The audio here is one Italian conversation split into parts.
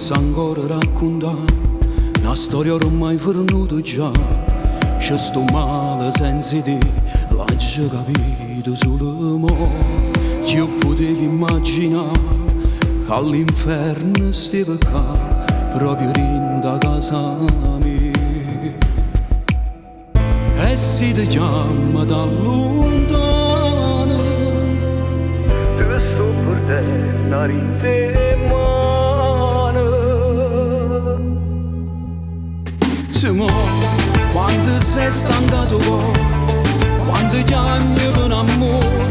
posso ancora raccontare una storia ormai venuta già. C'è sto male senza te, l'hai già capito solo mo'. Io potevo immaginare che all'inferno stava qua, proprio dentro casa mia. E si ti chiama da lontano, te sto per terra in te mano. Se mo, quando sei stancato quando chiami per amore,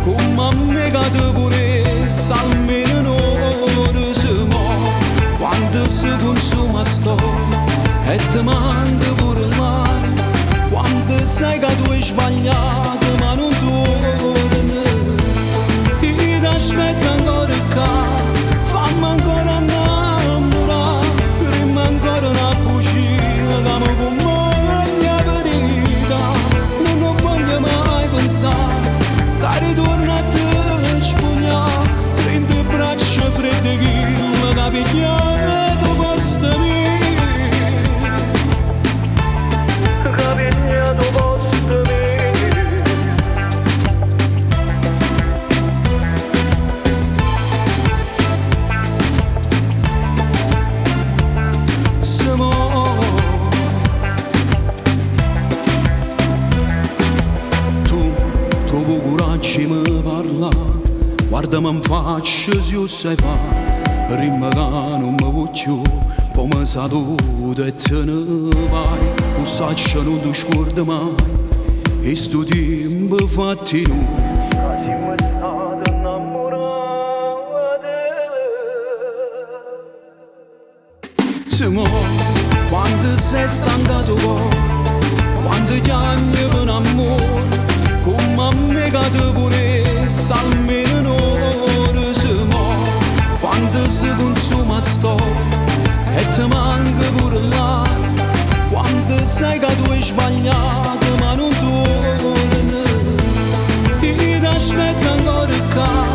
come a me che ti volesse almeno un'ora. Se mo, quando si consuma storia e ti manca pure il mare, quando sai che tu hai sbagliato ma non torni, io ti aspetto ancora qua, fammi ancora innamorare, prima ancora una bugia che mi compagna per vita. Non voglio mai pensare che ritorno a te spugnare, prendi le braccia fredde che mi capigliare tu posto mio. Trovo coraggio e mi parla, guardami in faccia se io sai fare, rima che non mi voglio, poi mi saluto e te ne vai. O sai che non ti scordi mai, e sto tempo fatti noi. Quasi mi stato innamorato. Se mo, quando sei stancato quando chiami per amore, come a me che ti volesse almeno un'ora. Se mo, quando si consuma storia e ti manca pure l'aria, quando sai che tu hai sbagliato ma non torni, io ti aspetto ancora qua,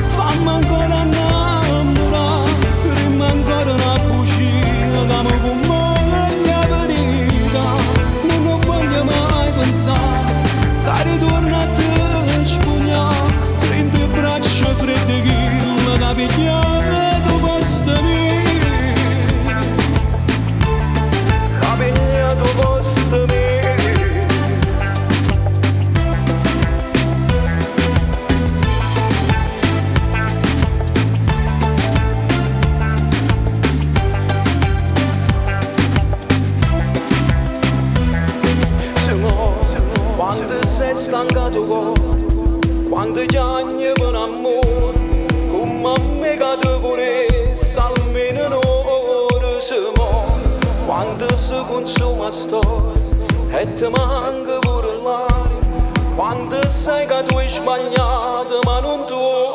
fammi ancora innamorare, prima ancora una bugia che mi compagna per vita. Non voglio mai pensare che ritorno a te spugnare, prendi le braccia fredde che mi capigliare tu posto mio. Capiglia tu posto mio. Se mo, quando sei stancato quando chiami per amore, come a me che ti volesse almeno un'ora. Se mo, quando si consuma storia e ti manca pure l'aria, quando sai che tu hai sbagliato ma non torni,